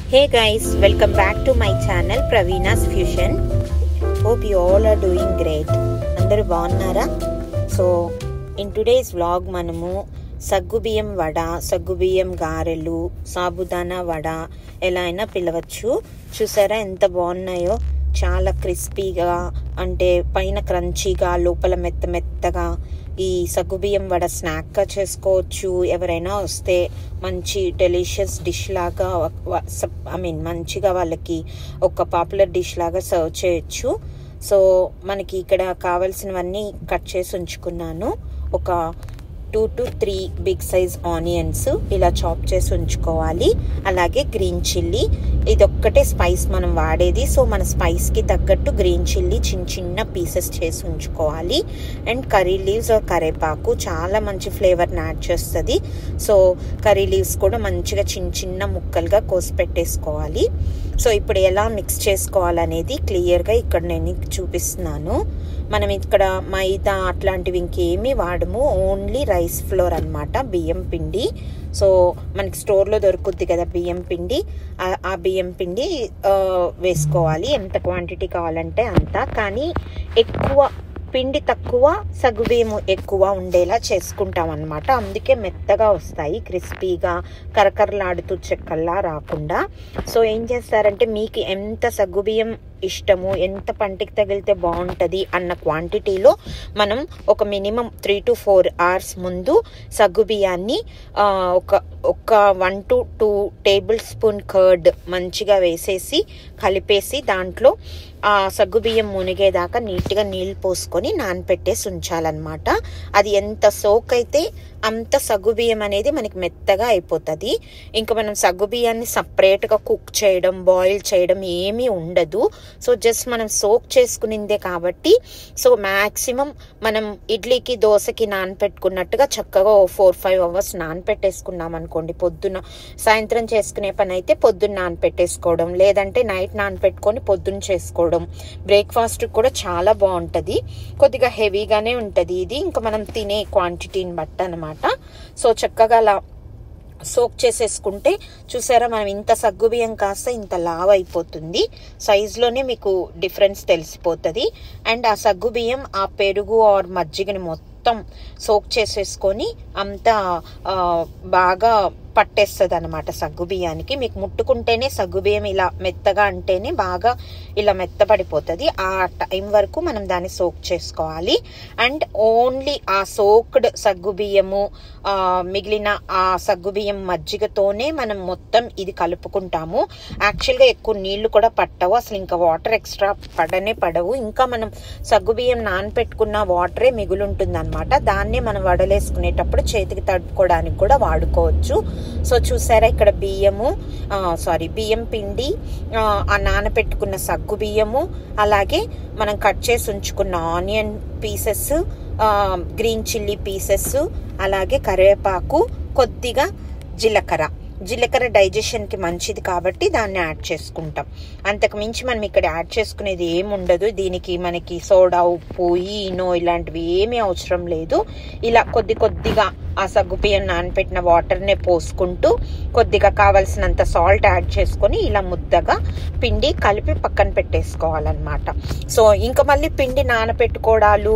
Hey guys, welcome back to my channel Praveena's Fusion. Hope you all are doing great. Andaru bagunnara? So in today's vlog manamu saggubiyam vada, saggubiyam garelu, sabudana vada ela aina pilavachu. Chusara enta bagunnayo, చాలా క్రిస్పీగా అంటే పైన క్రంచీగా లోపల మెత్తగా ఈ సగ్గుబియ్యం వడ స్నాక్గా చేసుకోవచ్చు. ఎవరైనా వస్తే మంచి డెలిషియస్ డిష్ లాగా మంచిగా వాళ్ళకి ఒక పాపులర్ డిష్ లాగా సర్వ్ చేయొచ్చు. సో మనకి ఇక్కడ కావాల్సినవన్నీ కట్ చేసి ఉంచుకున్నాను. ఒక 2 to 3 బిగ్ సైజ్ ఆనియన్స్ ఇలా చాప్ చేసి ఉంచుకోవాలి. అలాగే గ్రీన్ చిల్లీ, ఇదొక్కటే స్పైస్ మనం వాడేది. సో మన స్పైస్కి తగ్గట్టు గ్రీన్ చిల్లీ చిన్న పీసెస్ చేసి ఉంచుకోవాలి. అండ్ కర్రీ లీవ్స్ కరేపాకు చాలా మంచి ఫ్లేవర్ని యాడ్ చేస్తుంది. సో కర్రీ లీవ్స్ కూడా మంచిగా చిన్న ముక్కలుగా కోసి పెట్టేసుకోవాలి. సో ఇప్పుడు ఎలా మిక్స్ చేసుకోవాలనేది క్లియర్గా ఇక్కడ నేను చూపిస్తున్నాను. మనం ఇక్కడ మైదా అట్లాంటివి ఇంకేమీ వాడము, ఓన్లీ రైస్ ఫ్లోర్ అన్నమాట, బియ్యం పిండి. సో మనకి స్టోర్లో దొరుకుద్ది కదా బియ్యం పిండి, ఆ బియ్యం పిండి వేసుకోవాలి. ఎంత క్వాంటిటీ కావాలంటే అంత, కానీ ఎక్కువ పిండి తక్కువ సగ్గుబియ్యం ఎక్కువ ఉండేలా చేసుకుంటాం అన్నమాట. అందుకే మెత్తగా వస్తాయి, క్రిస్పీగా కరకరలాడుతూ చెక్కల్లా రాకుండా. సో ఏం చేస్తారంటే మీకు ఎంత సగ్గుబియ్యం ఇష్టము, ఎంత పంటికి తగిలితే బాగుంటుంది అన్న క్వాంటిటీలో మనం ఒక మినిమం 3 to 4 hours ముందు సగ్గుబియ్యాన్ని ఒక 1 to 2 టేబుల్ స్పూన్ కర్డ్ మంచిగా వేసేసి కలిపేసి దాంట్లో ఆ సగ్గుబియ్యం మునిగేదాకా నీట్గా నీళ్ళు పోసుకొని నానపెట్టేసి ఉంచాలన్నమాట. అది ఎంత సోక్ అయితే అంత సగ్గుబియ్యం అనేది మనకి మెత్తగా అయిపోతుంది. ఇంకా మనం సగ్గుబియ్యాన్ని సపరేట్గా కుక్ చేయడం, బాయిల్ చేయడం ఏమీ ఉండదు. సో జస్ట్ మనం సోక్ చేసుకునిందే కాబట్టి సో మ్యాక్సిమం మనం ఇడ్లీకి దోశకి నానపెట్టుకున్నట్టుగా చక్కగా 4-5 hours నానపెట్టేసుకున్నాం అనుకోండి. పొద్దున్న సాయంత్రం చేసుకునే పని అయితే పొద్దున్న నానపెట్టేసుకోవడం, లేదంటే నైట్ నానపెట్టుకొని పొద్దున్న చేసుకోవడం. బ్రేక్ఫాస్ట్ కూడా చాలా బాగుంటుంది. కొద్దిగా హెవీగానే ఉంటుంది ఇది, ఇంకా మనం తినే క్వాంటిటీని బట్టి అనమాట. సో చక్కగా అలా సోక్ చేసేసుకుంటే చూసారా, మనం ఇంత సగ్గుబియ్యం కాస్త ఇంత లావ్ అయిపోతుంది. సైజులోనే మీకు డిఫరెన్స్ తెలిసిపోతుంది. అండ్ ఆ సగ్గుబియ్యం ఆ పెరుగు ఆర్ మజ్జిగని మొత్తం సోక్ చేసేసుకొని అంతా బాగా పట్టేస్తుంది అనమాట సగ్గుబియ్యానికి. మీకు ముట్టుకుంటేనే సగ్గుబియ్యం ఇలా మెత్తగా అంటేనే బాగా ఇలా మెత్తపడిపోతుంది. ఆ టైం వరకు మనం దాన్ని సోక్ చేసుకోవాలి. అండ్ ఓన్లీ ఆ సోక్డ్ సగ్గుబియ్యము మిగిలిన ఆ సగ్గుబియ్యం మజ్జిగతోనే మనం మొత్తం ఇది కలుపుకుంటాము. యాక్చువల్గా ఎక్కువ నీళ్లు కూడా పట్టవు, అసలు ఇంకా వాటర్ ఎక్స్ట్రా పడవు. ఇంకా మనం సగ్గుబియ్యం నానపెట్టుకున్న వాటరే మిగులుంటుంది అనమాట. దాన్నే మనం వడలేసుకునేటప్పుడు చేతికి తడుపుకోవడానికి కూడా వాడుకోవచ్చు. సో చూసారా, ఇక్కడ బియ్యం పిండి, ఆ నానపెట్టుకున్న సగ్గు బియ్యము, అలాగే మనం కట్ చేసి ఉంచుకున్న onion pieces, green chilli pieces, అలాగే కరివేపాకు, కొద్దిగా జీలకర్ర డైజెషన్కి మంచిది కాబట్టి దాన్ని యాడ్ చేసుకుంటాం. అంతకు మించి మనం ఇక్కడ యాడ్ చేసుకునేది ఏముండదు. దీనికి మనకి సోడా, ఉప్పు, ఈనో ఇలాంటివి ఏమీ అవసరం లేదు. ఇలా కొద్దిగా ఆ సగ్గుబియ్యం నానపెట్టిన వాటర్నే పోసుకుంటూ కొద్దిగా కావాల్సినంత సాల్ట్ యాడ్ చేసుకొని ఇలా ముద్దగా పిండి కలిపి పక్కన పెట్టేసుకోవాలన్నమాట. సో ఇంకా మళ్ళీ పిండి నానపెట్టుకోవడాలు,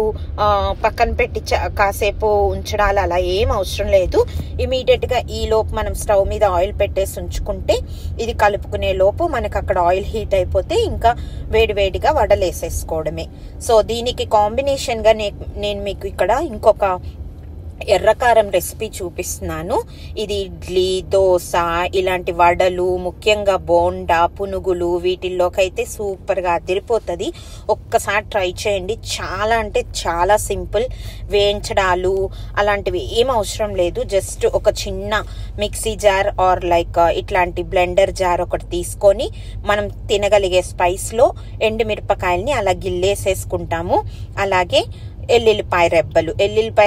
పక్కన పెట్టి కాసేపు ఉంచడాలు అలా ఏం అవసరం లేదు. ఇమీడియట్గా ఈ లోపు మనం స్టవ్ మీద ఆయిల్ పెట్టేసి ఉంచుకుంటే ఇది కలుపుకునే లోపు మనకు అక్కడ ఆయిల్ హీట్ అయిపోతే ఇంకా వేడివేడిగా వడలేసేసుకోవడమే. సో దీనికి కాంబినేషన్గా నేను మీకు ఇక్కడ ఇంకొక ఎర్రకారం రెసిపీ చూపిస్తున్నాను. ఇది ఇడ్లీ, దోశ, ఇలాంటి వడలు, ముఖ్యంగా బోండా, పునుగులు, వీటిల్లోకైతే సూపర్గా అదిరిపోతుంది. ఒక్కసారి ట్రై చేయండి. చాలా అంటే చాలా సింపుల్. వేయించడాలు అలాంటివి ఏం అవసరం లేదు. జస్ట్ ఒక చిన్న మిక్సీ జార్ ఆర్ లైక్ ఇట్లాంటి బ్లెండర్ జార్ ఒకటి తీసుకొని మనం తినగలిగే స్పైస్లో ఎండుమిరపకాయల్ని అలా గిల్లేసేసుకుంటాము. అలాగే ఎల్లుల్లిపాయ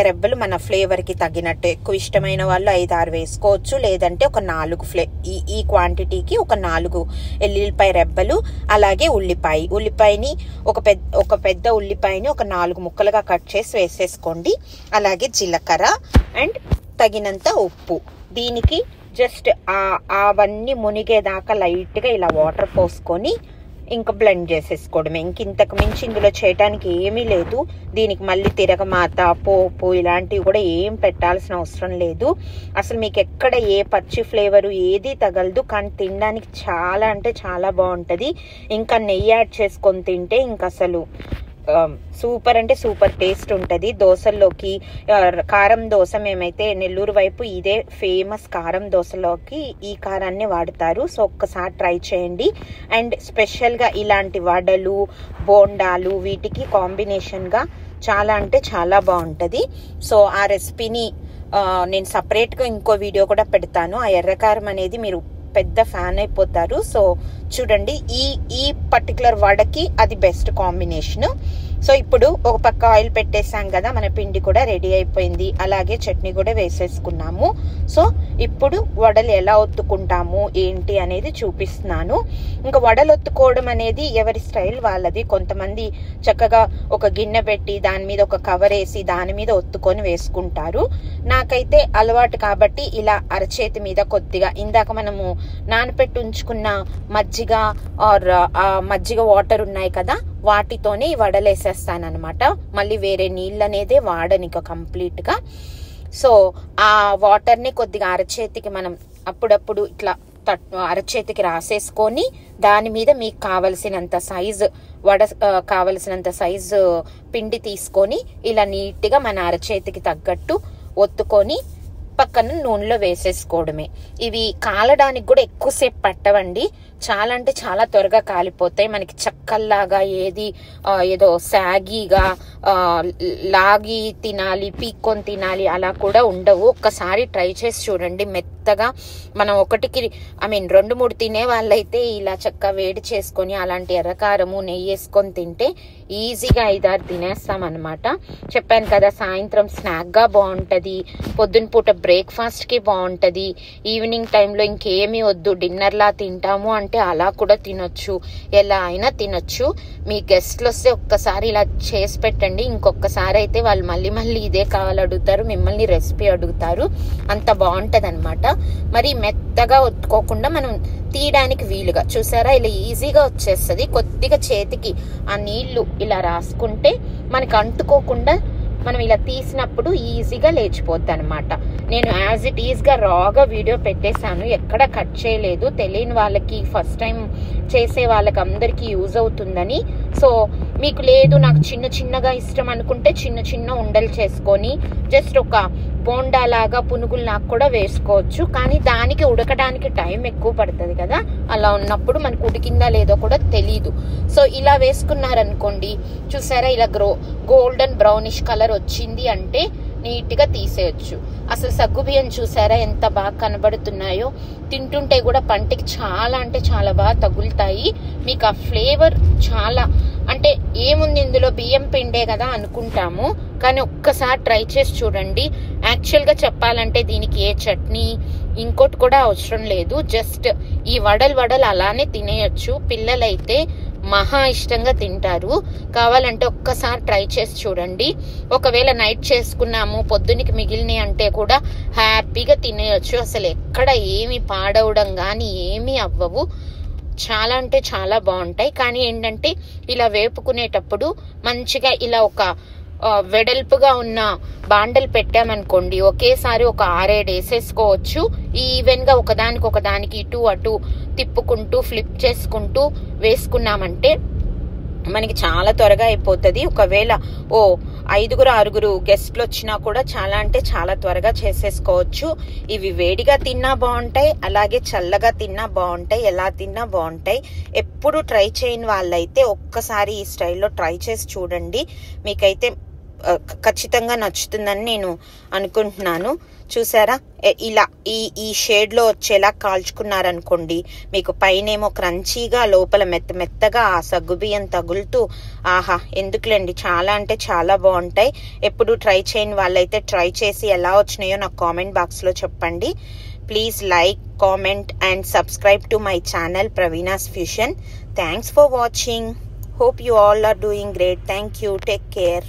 రెబ్బలు మన ఫ్లేవర్కి తగినట్టు, ఎక్కువ ఇష్టమైన వాళ్ళు 5-6 వేసుకోవచ్చు, లేదంటే ఒక 4 ఈ క్వాంటిటీకి ఒక 4 ఎల్లుల్లిపాయ రెబ్బలు. అలాగే ఉల్లిపాయని ఒక పెద్ద ఉల్లిపాయని ఒక 4 ముక్కలుగా కట్ చేసి వేసేసుకోండి. అలాగే జీలకర్ర అండ్ తగినంత ఉప్పు. దీనికి జస్ట్ అవన్నీ మునిగేదాకా లైట్గా ఇలా వాటర్ పోసుకొని ఇంకా బ్లెండ్ చేసేసుకోవడమే. ఇంతకు మించి ఇందులో చేయడానికి ఏమీ లేదు. దీనికి మళ్ళీ తిరగమాత, పోపు ఇలాంటివి కూడా ఏం పెట్టాల్సిన అవసరం లేదు. అసలు మీకు ఎక్కడ ఏ పచ్చి ఫ్లేవరు ఏది తగలదు, కానీ తినడానికి చాలా అంటే చాలా బాగుంటుంది. ఇంకా నెయ్యి యాడ్ చేసుకొని తింటే ఇంకా అసలు సూపర్ అంటే సూపర్ టేస్ట్ ఉంటుంది. దోశల్లోకి కారం దోశ, మేమైతే నెల్లూరు వైపు ఇదే ఫేమస్ కారం దోశలోకి ఈ కారాన్ని వాడతారు. సో ఒక్కసారి ట్రై చేయండి. అండ్ స్పెషల్గా ఇలాంటి వడలు, బోండాలు వీటికి కాంబినేషన్గా చాలా అంటే చాలా బాగుంటుంది. సో ఆ రెసిపీని నేను సపరేట్గా ఇంకో వీడియో కూడా పెడతాను. ఆ ఎర్రకారం అనేది మీరు పెద్ద ఫ్యాన్ అయిపోతారు. సో చూడండి, ఈ పర్టికులర్ వడకి అది బెస్ట్ కాంబినేషన్. సో ఇప్పుడు ఒక పక్క ఆయిల్ పెట్టేసాం కదా, మన పిండి కూడా రెడీ అయిపోయింది. అలాగే చట్నీ కూడా వేసేసుకున్నాము. సో ఇప్పుడు వడలు ఎలా ఒత్తుకుంటాము ఏంటి అనేది చూపిస్తున్నాను. ఇంకా వడలు ఒత్తుకోవడం అనేది ఎవరి స్టైల్ వాళ్ళది. కొంతమంది చక్కగా ఒక గిన్నె పెట్టి దాని మీద ఒక కవర్ వేసి దాని మీద ఒత్తుకొని వేసుకుంటారు. నాకైతే అలవాటు కాబట్టి ఇలా అరచేతి మీద కొద్దిగా ఇందాక మనము నానపెట్టి ఉంచుకున్న మజ్జిగ మజ్జిగ వాటర్ ఉన్నాయి కదా, వాటితోనే ఈ వడలు వేసేస్తాను అనమాట. మళ్ళీ వేరే నీళ్ళు అనేది వాడనిక కంప్లీట్ గా. సో ఆ వాటర్ ని కొద్దిగా అరచేతికి మనం అప్పుడప్పుడు ఇట్లా అరచేతికి రాసేసుకొని దాని మీద మీకు కావలసినంత సైజు కావలసినంత సైజు పిండి తీసుకొని ఇలా నీట్ గా మన అరచేతికి తగ్గట్టు ఒత్తుకొని పక్కన నూనెలో వేసేసుకోవడమే. ఇవి కాలడానికి కూడా ఎక్కువసేపు పట్టవండి. చాలా అంటే చాలా త్వరగా కాలిపోతాయి. మనకి చక్కల్లాగా ఏదో సాగీగా లాగి తినాలి, పీక్కొని తినాలి అలా కూడా ఉండవు. ఒక్కసారి ట్రై చేసి చూడండి. మెత్తగా మనం 2-3 తినే వాళ్ళైతే ఇలా చక్కగా వేడి చేసుకొని అలాంటి ఎర్రకారము నెయ్యి వేసుకొని తింటే ఈజీగా 5-6 తినేస్తాం అనమాట. చెప్పాను కదా, సాయంత్రం స్నాక్ గా బాగుంటది, పొద్దున పూట బ్రేక్ఫాస్ట్ కి బాగుంటది. ఈవినింగ్ టైంలో ఇంకేమీ వద్దు, డిన్నర్ లా తింటాము అంటే అలా కూడా తినొచ్చు, ఎలా అయినా తినొచ్చు. మీ గెస్ట్లు వస్తే ఒక్కసారి ఇలా చేసి పెట్టండి. ఇంకొకసారి అయితే వాళ్ళు మళ్ళీ ఇదే కావాలి అడుగుతారు, మిమ్మల్ని రెసిపీ అడుగుతారు. అంత బాగుంటది అనమాట. మరి మెత్తగా ఒత్తుకోకుండా మనం తీయడానికి వీలుగా చూసారా, ఇలా ఈజీగా వచ్చేస్తుంది. కొద్దిగా చేతికి ఆ నీళ్లు ఇలా రాసుకుంటే మనకి అంటుకోకుండా మనం ఇలా తీసినప్పుడు ఈజీగా లేచిపోద్ది అనమాట. నేను యాజ్ ఇట్ ఈజ్ గా రాగా వీడియో పెట్టేశాను, ఎక్కడ కట్ చేయలేదు. తెలియని వాళ్ళకి, ఫస్ట్ టైం చేసే వాళ్ళకి అందరికి యూజ్ అవుతుందని. సో మీకు లేదు నాకు చిన్నగా ఇష్టం అనుకుంటే చిన్న ఉండలు చేసుకొని జస్ట్ ఒక బోండా లాగా పునుగుల్లాగా కూడా వేసుకోవచ్చు. కానీ దానికి ఉడకడానికి టైం ఎక్కువ పడుతుంది కదా, అలా ఉన్నప్పుడు మనకు ఉడికిందా లేదో కూడా తెలీదు. సో ఇలా వేసుకున్నారనుకోండి, చూసారా ఇలా గోల్డెన్ బ్రౌనిష్ కలర్ వచ్చింది అంటే నీట్ గా తీసేయచ్చు. అసలు సగ్గుబియ్యం చూసారా ఎంత బాగా కనబడుతున్నాయో, తింటుంటే కూడా పంటికి చాలా అంటే చాలా బాగా తగులుతాయి. మీకు ఆ ఫ్లేవర్ చాలా అంటే ఏముంది ఇందులో, బియ్యం పిండే కదా అనుకుంటాము, కానీ ఒక్కసారి ట్రై చేసి చూడండి. యాక్చువల్ గా చెప్పాలంటే దీనికి ఏ చట్నీ ఇంకోటి కూడా అవసరం లేదు. జస్ట్ ఈ వడలు అలానే తినేయచ్చు. పిల్లలైతే మహా ఇష్టంగా తింటారు. కావాలంటే ఒక్కసారి ట్రై చేసి చూడండి. ఒకవేళ నైట్ చేసుకున్నాము పొద్దునికి మిగిలినవి అంటే కూడా హ్యాపీగా తినేయచ్చు. అసలు ఎక్కడ ఏమి పాడవడం కానీ ఏమీ అవ్వవు. చాలా అంటే చాలా బాగుంటాయి. కానీ ఏంటంటే ఇలా వేపుకునేటప్పుడు మంచిగా ఇలా ఒక వెడల్పుగా ఉన్న బాండలు పెట్టామనుకోండి, ఒకేసారి ఒక 6-7 వేసేసుకోవచ్చు. ఈవెన్ గా ఒకదానికి ఇటు అటు తిప్పుకుంటూ ఫ్లిప్ చేసుకుంటూ వేసుకున్నామంటే మనకి చాలా త్వరగా అయిపోతుంది. ఒకవేళ 5-6 గెస్ట్లు వచ్చినా కూడా చాలా అంటే చాలా త్వరగా చేసేసుకోవచ్చు. ఇవి వేడిగా తిన్నా బాగుంటాయి, అలాగే చల్లగా తిన్నా బాగుంటాయి, ఎలా తిన్నా బాగుంటాయి. ఎప్పుడు ట్రై చేయని వాళ్ళైతే ఒక్కసారి ఈ స్టైల్లో ట్రై చేసి చూడండి. మీకైతే ఖచ్చితంగా నచ్చుతుందని నేను అనుకుంటున్నాను. చూసారా, ఇలా ఈ షేడ్ లో వచ్చేలా కాల్చుకున్నారనుకోండి, మీకు పైనేమో క్రంచీగా లోపల మెత్తగా ఆ సగ్గుబియ్యం తగులుతూ ఆహా ఎందుకులేండి, చాలా అంటే చాలా బాగుంటాయి. ఎప్పుడు ట్రై చేయని వాళ్ళైతే ట్రై చేసి ఎలా వచ్చినాయో నాకు కామెంట్ బాక్స్ లో చెప్పండి. Please like, comment and subscribe to my channel Praveena's Fusion. Thanks for watching. Hope you all are doing great. Thank you. Take care.